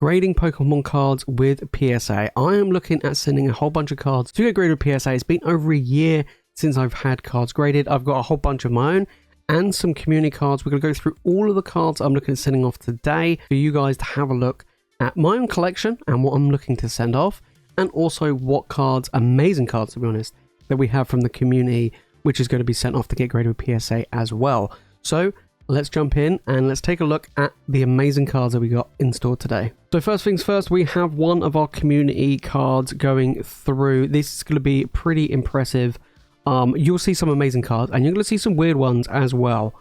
Grading Pokemon cards with PSA. I am looking at sending a whole bunch of cards to get graded with PSA. It's been over a year since I've had cards graded. I've got a whole bunch of my own and some community cards. We're going to go through all of the cards I'm looking at sending off today for you guys to have a look at my own collection and what I'm looking to send off, and also what cards, amazing cards to be honest, that we have from the community, which is going to be sent off to get graded with PSA as well. So let's jump in and let's take a look at the amazing cards that we got in store today. So first things first, we have one of our community cards going through. This is going to be pretty impressive. You'll see some amazing cards and you're going to see some weird ones as well.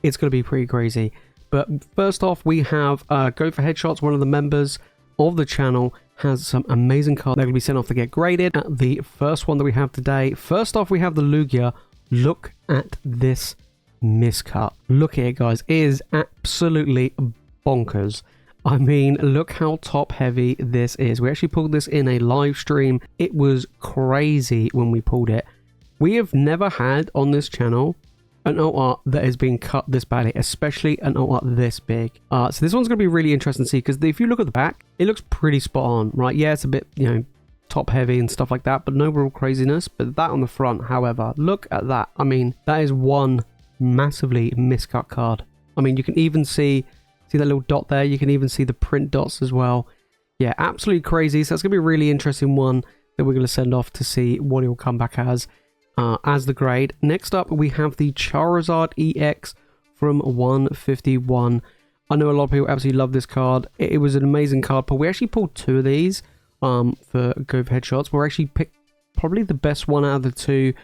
It's going to be pretty crazy. But first off, we have Go for Headshots, one of the members of the channel, has some amazing cards that will be sent off to get graded. The first one that we have today, first off, we have the Lugia. Look at this miscut. Look at it, guys. It is absolutely bonkers. I mean, look how top heavy this is. We actually pulled this in a live stream. It was crazy when we pulled it. We have never had on this channel an art that has been cut this badly, especially an art this big. So this one's going to be really interesting to see, because if you look at the back, it looks pretty spot on, right? Yeah, it's a bit, top heavy and stuff like that, but no real craziness. But that on the front, however, look at that. I mean, that is one massively miscut card. I mean, you can even see that little dot there. You can even see the print dots as well. Yeah, absolutely crazy. So that's gonna be a really interesting one that we're gonna send off to see what it will come back as the grade. Next up, we have the Charizard EX from 151. I know a lot of people absolutely love this card. It was an amazing card, but we actually pulled two of these for Go for Headshots. We're actually picked probably the best one out of the two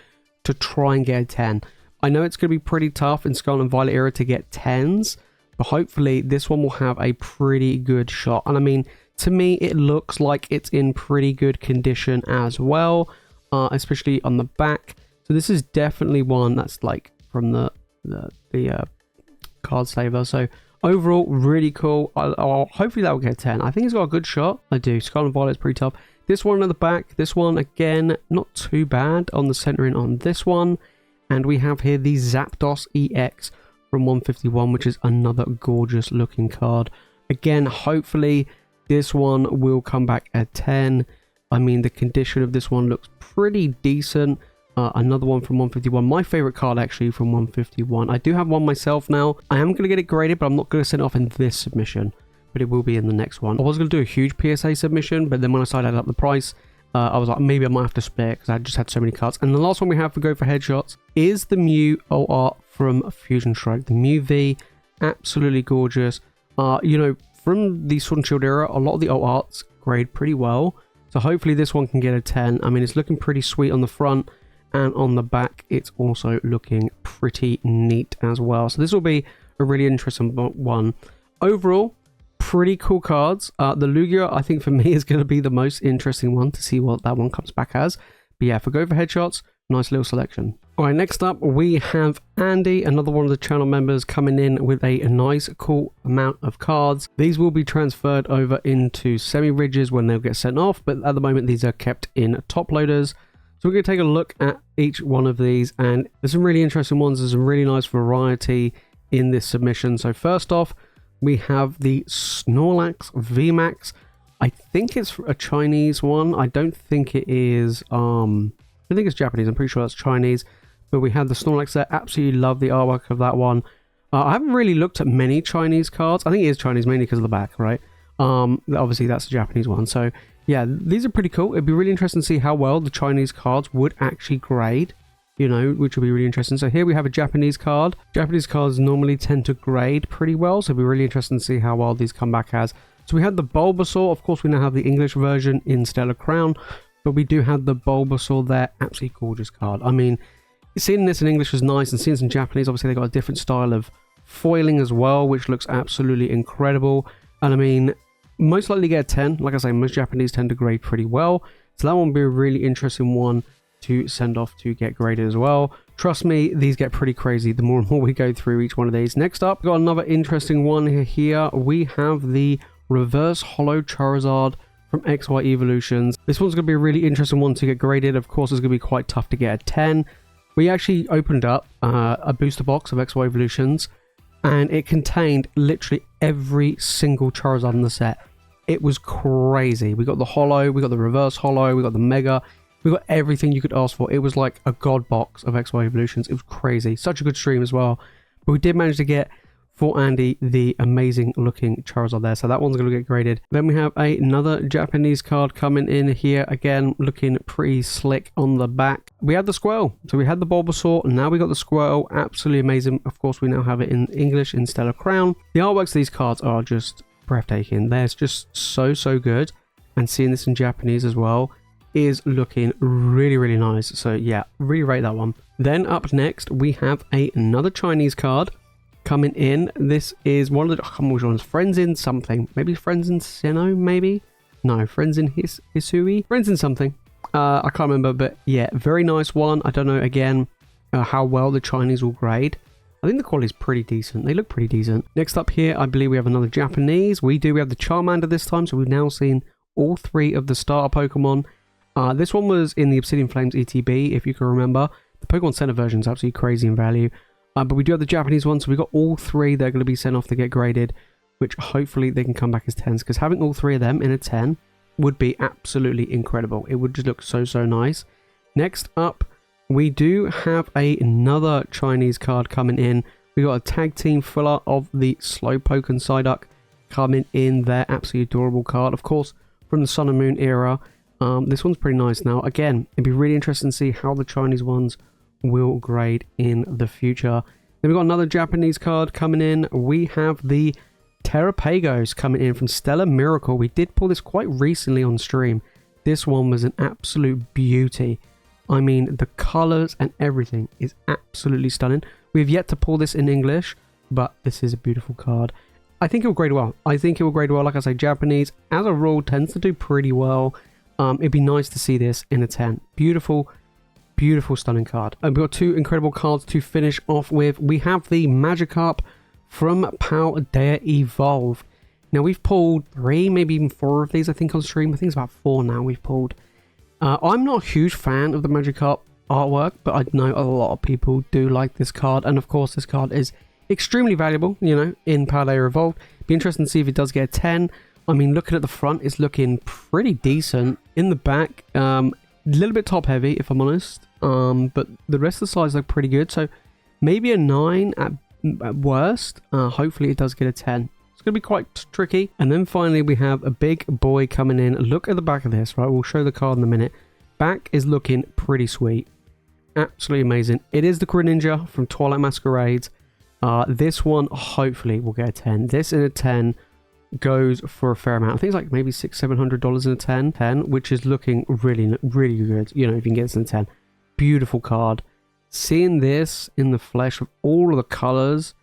to try and get a 10. I know it's going to be pretty tough in Scarlet and Violet era to get 10s, but hopefully this one will have a pretty good shot. And I mean, to me, it looks like it's in pretty good condition as well, especially on the back. So this is definitely one that's like from the card saver. So overall, really cool. Hopefully that will get a 10. I think it's got a good shot. I do. Scarlet and Violet is pretty tough. This one on the back, this one again, not too bad on the centering on this one. And we have here the Zapdos EX from 151, which is another gorgeous looking card. Again, hopefully this one will come back at 10. I mean, the condition of this one looks pretty decent. Another one from 151. My favorite card actually from 151. I do have one myself now. I am going to get it graded, but I'm not going to send it off in this submission, but it will be in the next one. I was going to do a huge PSA submission, but then when I started adding up the price, I was like, maybe I might have to split because I just had so many cards. And the last one we have for Go for Headshots is the Mew art from Fusion Strike. The Mew V, absolutely gorgeous. From the Sword and Shield era, a lot of the arts grade pretty well. So hopefully this one can get a 10. I mean, it's looking pretty sweet on the front, and on the back, it's also looking pretty neat as well. So this will be a really interesting one. Overall, pretty cool cards. The Lugia, I think for me, is going to be the most interesting one to see what that one comes back as. But yeah, for Go for Headshots, nice little selection. All right, next up, we have Andy, another one of the channel members, coming in with a nice, cool amount of cards. These will be transferred over into semi-ridges when they'll get sent off, but at the moment, these are kept in top loaders. So we're going to take a look at each one of these, and there's some really interesting ones. There's a really nice variety in this submission. So first off, we have the Snorlax VMAX. I think it's a Chinese one. I don't think it is. I think it's Japanese. I'm pretty sure that's Chinese. But we have the Snorlax there. Absolutely love the artwork of that one. I haven't really looked at many Chinese cards. I think it is Chinese mainly because of the back, right? Obviously, that's a Japanese one. So yeah, these are pretty cool. It'd be really interesting to see how well the Chinese cards would actually grade, which would be really interesting. So here we have a Japanese card. Japanese cards normally tend to grade pretty well, so it'd be really interesting to see how well these come back as. So we had the Bulbasaur. Of course, we now have the English version in Stellar Crown, but we do have the Bulbasaur there. Absolutely gorgeous card. I mean, seeing this in English was nice, and seeing this in Japanese, obviously they got a different style of foiling as well, which looks absolutely incredible. And I mean, most likely get a 10. Like I say, most Japanese tend to grade pretty well. So that one will be a really interesting one to send off to get graded as well. Trust me, these get pretty crazy the more and more we go through each one of these. Next up, we've got another interesting one here. We have the Reverse Holo Charizard from XY Evolutions. This one's going to be a really interesting one to get graded. Of course, it's going to be quite tough to get a 10. We actually opened up a booster box of XY Evolutions, and it contained literally every single Charizard in the set. It was crazy. We got the holo, we got the reverse holo, we got the mega, we got everything you could ask for. It was like a god box of XY evolutions. It was crazy. Such a good stream as well. But we did manage to get for Andy the amazing looking Charizard there, so that one's going to get graded. Then we have another Japanese card coming in here, again looking pretty slick on the back. We had the Squirrel, so we had the Bulbasaur, and now we got the Squirrel. Absolutely amazing. Of course, we now have it in English instead of Crown. The artworks of these cards are just breathtaking. They're just so good, and seeing this in Japanese as well is looking really nice. So yeah, really rate that one. Then up next we have another Chinese card coming in. This is one of the, I can't remember which ones, Friends in something, maybe Friends in Sinnoh, maybe, no, Friends in Hisui, Friends in something, I can't remember, but yeah, very nice one. I don't know again how well the Chinese will grade. I think the quality is pretty decent. They look pretty decent. Next up here, I believe we have another Japanese. We have the Charmander this time, so we've now seen all 3 of the starter Pokemon. This one was in the Obsidian Flames ETB, if you can remember. The Pokemon Center version is absolutely crazy in value. But we do have the Japanese one, so we've got all 3 that are going to be sent off to get graded, which hopefully they can come back as 10s, because having all 3 of them in a 10 would be absolutely incredible. It would just look so nice. Next up, we do have another Chinese card coming in. We got a tag team filler of the Slowpoke and Psyduck coming in there. Absolutely adorable card, of course, from the Sun and Moon era. This one's pretty nice now. Again, it'd be really interesting to see how the Chinese ones will grade in the future. Then we've got another Japanese card coming in. We have the Terrapagos coming in from Stellar Miracle. We did pull this quite recently on stream. This one was an absolute beauty. I mean, the colors and everything is absolutely stunning. We have yet to pull this in English, but this is a beautiful card. I think it will grade well. Like I say, Japanese as a rule tends to do pretty well. It'd be nice to see this in a 10. Beautiful stunning card. And we've got 2 incredible cards to finish off with. We have the Magikarp from Paldea Evolve. Now we've pulled 3, maybe even 4 of these, I think, on stream. I think it's about 4 now we've pulled. I'm not a huge fan of the Magikarp artwork, but I know a lot of people do like this card. And of course, this card is extremely valuable, you know, in Paldea Evolve. Be interesting to see if it does get a 10. I mean, looking at the front, it's looking pretty decent. In the back, a little bit top heavy, if I'm honest. But the rest of the sides look pretty good. So maybe a 9 at worst. Hopefully it does get a 10. It's going to be quite tricky. And then finally we have a big boy coming in. Look at the back of this, right? We'll show the card in a minute. Back is looking pretty sweet. Absolutely amazing. It is the Greninja from Twilight Masquerades. This one hopefully will get a 10. This in a 10 goes for a fair amount. I think it's like maybe $600-700 in a 10, which is looking really good. You know, if you can get this in a 10. Beautiful card. Seeing this in the flesh with all of the colors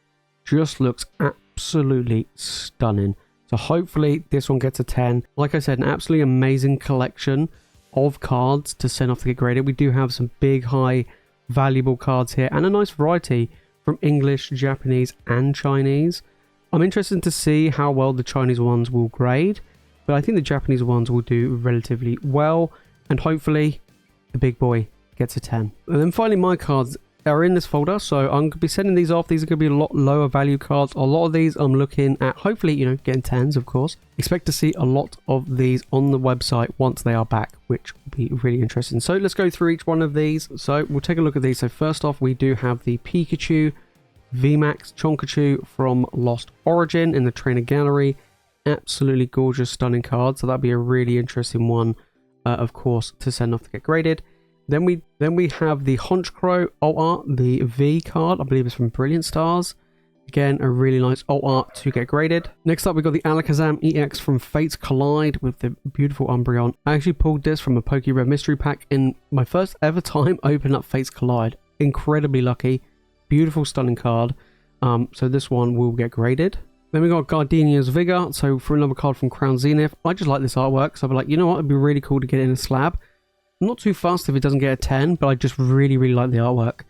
just looks absolutely stunning. So hopefully this one gets a 10. Like I said, an absolutely amazing collection of cards to send off to get graded. We do have some big, high, valuable cards here and a nice variety from English, Japanese, and Chinese. I'm interested to see how well the Chinese ones will grade, but I think the Japanese ones will do relatively well, and hopefully the big boy gets a 10. And then finally, my cards are in this folder, so I'm going to be sending these off. These are going to be a lot lower value cards. A lot of these I'm looking at, hopefully, you know, getting 10s, of course. Expect to see a lot of these on the website once they are back, which will be really interesting. So let's go through each one of these. So we'll take a look at these. So first off, we do have the Pikachu VMAX Chonkachu from Lost Origin in the trainer gallery. Absolutely gorgeous, stunning card. So that'd be a really interesting one, of course, to send off to get graded. Then we have the Honchkrow alt art, the V card. I believe it's from Brilliant Stars. Again, a really nice alt art to get graded. Next up, we've got the Alakazam EX from Fates Collide with the beautiful Umbreon. I actually pulled this from a PokeRev mystery pack in my first ever time opening up Fates Collide. Incredibly lucky. Beautiful, stunning card. So this one will get graded. Then we got Gardenia's Vigor. So for another card from Crown Zenith, I just like this artwork. So I'll be like, you know what? It'd be really cool to get it in a slab. I'm not too fast if it doesn't get a 10, but I just really like the artwork.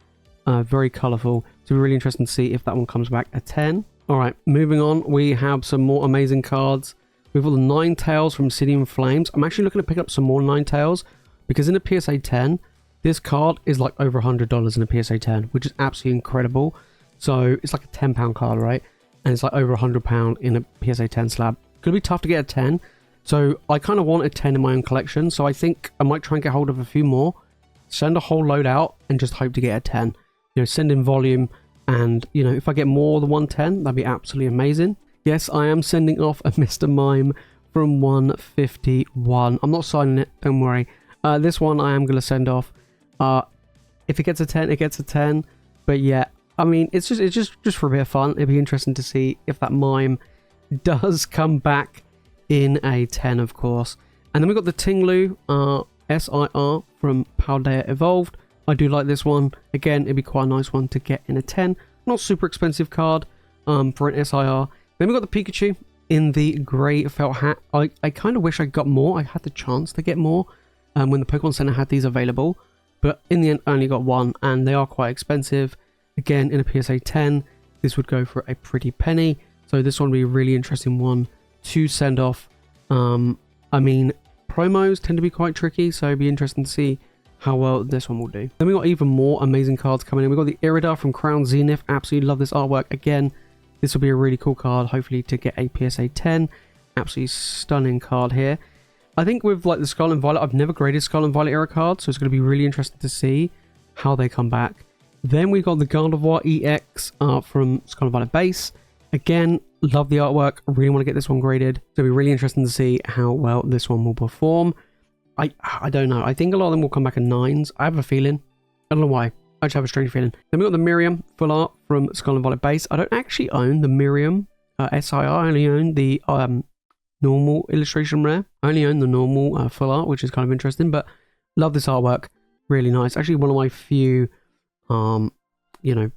Very colourful. So it'll be really interesting to see if that one comes back a 10. Alright, moving on. We have some more amazing cards. We've got the Ninetales from Obsidian Flames. I'm actually looking to pick up some more Ninetales because in a PSA 10, this card is like over $100 in a PSA 10, which is absolutely incredible. So it's like a £10 card, right? And it's like over £100 in a PSA 10 slab. Gonna be tough to get a 10, So I kind of wanted 10 in my own collection. So I think I might try and get hold of a few more, send a whole load out, and just hope to get a 10. You know, send in volume, and, you know, if I get more than 110, that'd be absolutely amazing. Yes, I am sending off a Mr. Mime from 151. I'm not signing it, don't worry. This one I am going to send off. If it gets a 10, it gets a 10. But yeah, I mean, it's just for a bit of fun. It'd be interesting to see if that Mime does come back in a 10, of course. And then we've got the Tinglu SIR from Paldea Evolved. I do like this one. Again, it'd be quite a nice one to get in a 10. Not super expensive card for an SIR. Then we've got the Pikachu in the grey felt hat. I kind of wish I got more. I had the chance to get more when the Pokemon Center had these available. But in the end, I only got one, and they are quite expensive. Again, in a PSA 10, this would go for a pretty penny. So this one would be a really interesting one to send off. I mean, promos tend to be quite tricky, so it'd be interesting to see how well this one will do. Then we got even more amazing cards coming in. We got the Irida from Crown Zenith. Absolutely love this artwork. Again, this will be a really cool card, hopefully to get a PSA 10. Absolutely stunning card here. I think with like the Scarlet and Violet, I've never graded Scarlet and Violet era cards, so it's going to be really interesting to see how they come back. Then we got the Gardevoir EX from Scarlet and Violet base. Again, love the artwork. Really want to get this one graded. So it'll be really interesting to see how well this one will perform. I don't know. I think a lot of them will come back in 9s. I have a feeling. I don't know why. I just have a strange feeling. Then we got the Miriam full art from Scarlet and Violet base. I don't actually own the Miriam SIR. I only own the normal illustration rare. I only own the normal full art, which is kind of interesting, but love this artwork. Really nice. Actually, one of my few, you know,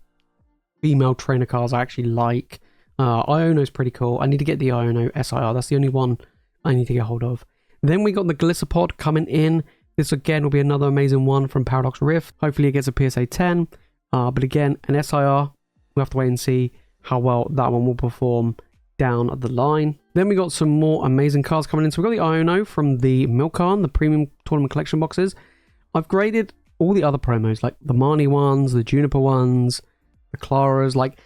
female trainer cards I actually like. Iono's pretty cool. I need to get the Iono SIR. That's the only one I need to get hold of. Then we got the Glisserpod coming in. This again will be another amazing one from Paradox Rift. Hopefully it gets a PSA 10. But again, an SIR. We'll have to wait and see how well that one will perform down the line. Then we got some more amazing cards coming in. So we got the Iono from the Milkarn, the premium tournament collection boxes. I've graded all the other promos, like the Marnie ones, the Juniper ones, the Claras. Like,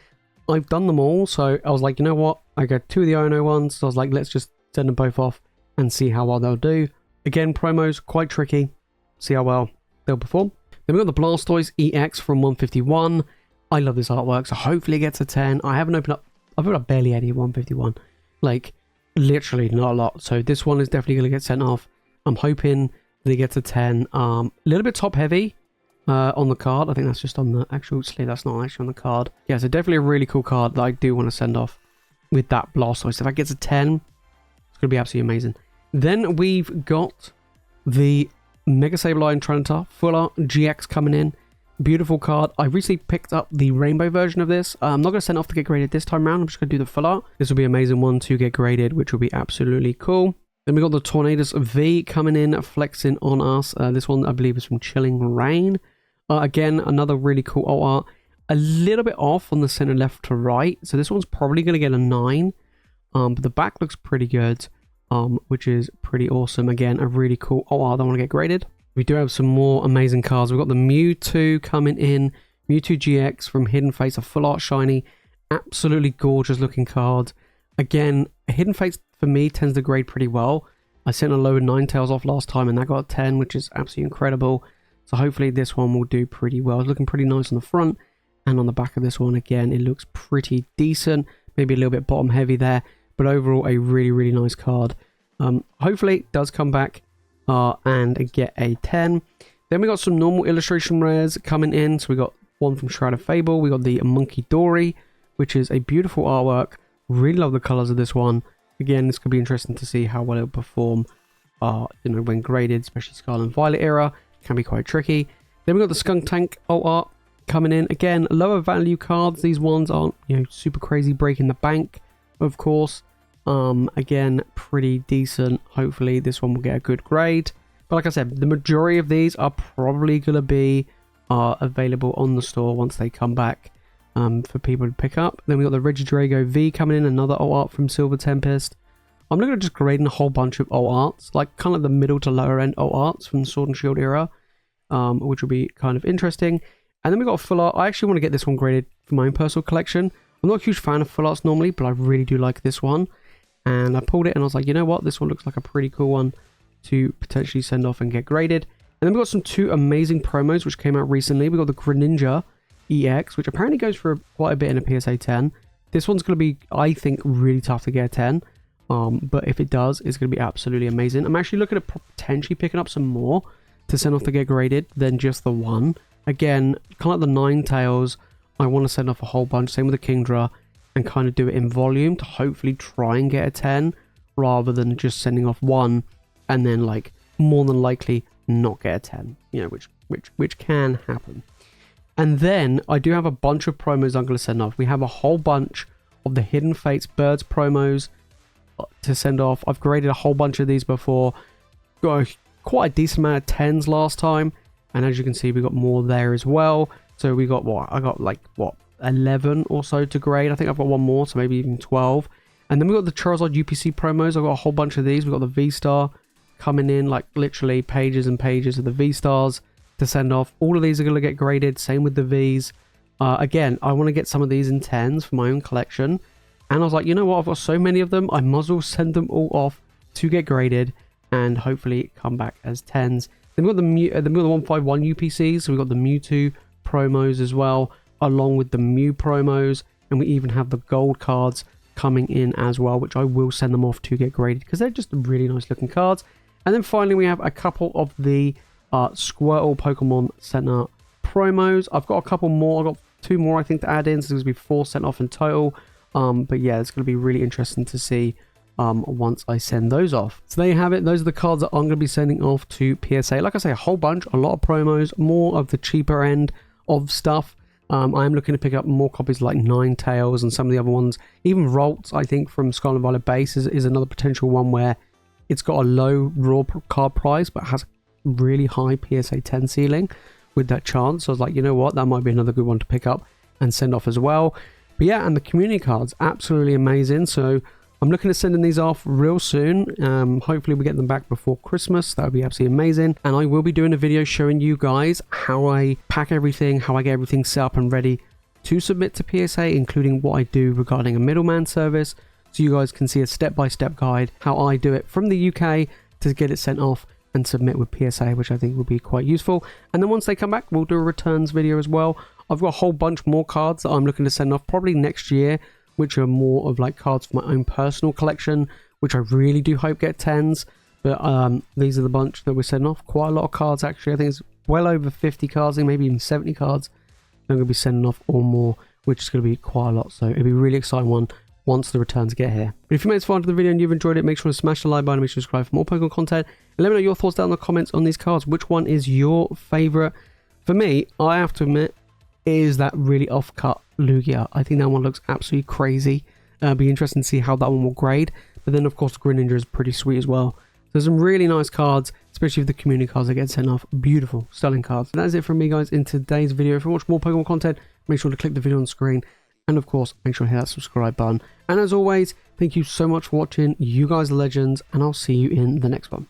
I've done them all. So I was like, you know what? I got 2 of the Iono ones. So I was like, let's just send them both off and see how well they'll do. Again, promos quite tricky. See how well they'll perform. Then we got the Blastoise EX from 151. I love this artwork, so hopefully it gets a 10. I haven't opened up. I've opened up barely any 151. Like, literally not a lot. So this one is definitely going to get sent off. I'm hoping that it gets a 10. A little bit top heavy on the card. I think that's just on the actual sleeve. That's not actually on the card. Yeah, so definitely a really cool card that I do want to send off with that Blastoise. If that gets a 10, it's going to be absolutely amazing. Then we've got the Mega Sableye and Tyranitar Full Art GX coming in. Beautiful card. I recently picked up the rainbow version of this. I'm not going to send it off to get graded this time around. I'm just going to do the full art. This will be an amazing one to get graded, which will be absolutely cool. Then we got the Tornadus V coming in, flexing on us. This one, I believe, is from Chilling Rain. Again, another really cool alt art. A little bit off on the center left to right. So this one's probably going to get a 9. But the back looks pretty good. Which is pretty awesome. Again, a really cool art that I want to get graded. We do have some more amazing cards. We've got the Mewtwo coming in. Mewtwo GX from Hidden Fates, a full art shiny. Absolutely gorgeous looking card. Again, Hidden Fates for me tends to grade pretty well. I sent a load of Ninetales off last time and that got a 10, which is absolutely incredible. So hopefully this one will do pretty well. It's looking pretty nice on the front and on the back of this one. Again, it looks pretty decent. Maybe a little bit bottom heavy there. But overall, a really, really nice card. Hopefully, it does come back and get a 10. Then we got some normal illustration rares coming in. So we got one from Shroud of Fable. We got the Monkey Dory, which is a beautiful artwork. Really love the colors of this one. Again, this could be interesting to see how well it'll perform, when graded, especially Scarlet and Violet era. Can be quite tricky. Then we got the Skunk Tank alt art coming in. Again, lower value cards. These ones aren't, super crazy breaking the bank. Of course, again, pretty decent. Hopefully this one will get a good grade. But like I said, the majority of these are probably going to be available on the store once they come back for people to pick up. Then we got the Regidrago V coming in, another alt art from Silver Tempest. I'm not going to just grade in a whole bunch of alt arts, like kind of the middle to lower end alt arts from the Sword and Shield era, which will be kind of interesting. And then we got a full art. I actually want to get this one graded for my own personal collection. I'm not a huge fan of full arts normally, but I really do like this one. And I pulled it and I was like, you know what? This one looks like a pretty cool one to potentially send off and get graded. And then we've got two amazing promos which came out recently. We got the Greninja EX, which apparently goes for quite a bit in a PSA 10. This one's going to be, I think, really tough to get a 10. But if it does, it's going to be absolutely amazing. I'm actually looking at potentially picking up some more to send off to get graded than just the one. Again, kind of like the Ninetales, I want to send off a whole bunch. Same with the Kingdra, and kind of do it in volume to hopefully try and get a 10 rather than just sending off one and then like more than likely not get a 10, you know, which can happen. And then I do have a bunch of promos I'm going to send off. We have a whole bunch of the Hidden Fates Birds promos to send off. I've graded a whole bunch of these before. Got quite a decent amount of 10s last time, and as you can see, we got more there as well. So we got what? I got like what? 11 or so to grade. I think I've got one more, so maybe even 12. And then we got the Charizard UPC promos. I've got a whole bunch of these. We've got the V-Star coming in, like literally pages and pages of the V-Stars to send off. All of these are going to get graded. Same with the Vs. Again, I want to get some of these in 10s for my own collection. And I was like, you know what? I've got so many of them. I might as well send them all off to get graded and hopefully come back as 10s. Then we've got the 151 UPCs. So we've got the Mewtwo promos as well, along with the Mew promos, and we even have the gold cards coming in as well, which I will send them off to get graded because they're just really nice looking cards. And then finally we have a couple of the Squirtle Pokemon Center promos. I've got a couple more. I've got 2 more I think to add in, so there's going to be 4 sent off in total. But yeah, it's going to be really interesting to see once I send those off. So there you have it. Those are the cards that I'm going to be sending off to PSA. Like I say, a whole bunch, a lot of promos, more of the cheaper end of stuff. I'm looking to pick up more copies like Ninetales and some of the other ones. Even Rolts, I think, from Scarlet Violet base is another potential one where it's got a low raw card price but has a really high PSA 10 ceiling with that chance. So I was like, you know what, that might be another good one to pick up and send off as well. But yeah, and the community cards, absolutely amazing. So I'm looking at sending these off real soon. Hopefully we get them back before Christmas. That would be absolutely amazing. And I will be doing a video showing you guys how I pack everything, how I get everything set up and ready to submit to PSA, including what I do regarding a middleman service. So you guys can see a step-by-step guide, how I do it from the UK to get it sent off and submit with PSA, which I think will be quite useful. And then once they come back, we'll do a returns video as well. I've got a whole bunch more cards that I'm looking to send off probably next year, which are more of like cards for my own personal collection, which I really do hope get 10s. But these are the bunch that we're sending off. Quite a lot of cards actually. I think it's well over 50 cards, maybe even 70 cards I'm going to be sending off or more, which is going to be quite a lot. So it'll be a really exciting one once the returns get here. But if you made it this far into the video and you've enjoyed it, make sure to smash the like button and make sure to subscribe for more Pokemon content. And let me know your thoughts down in the comments on these cards. Which one is your favourite? For me, I have to admit, is that really off-cut Lugia. I think that one looks absolutely crazy. Be interesting to see how that one will grade. But then, of course, the Greninja is pretty sweet as well. There's some really nice cards, especially with the community cards that get sent off. Beautiful, stunning cards. And that's it from me, guys, in today's video. If you want more Pokemon content, make sure to click the video on the screen. And, of course, make sure to hit that subscribe button. And as always, thank you so much for watching. You guys are legends, and I'll see you in the next one.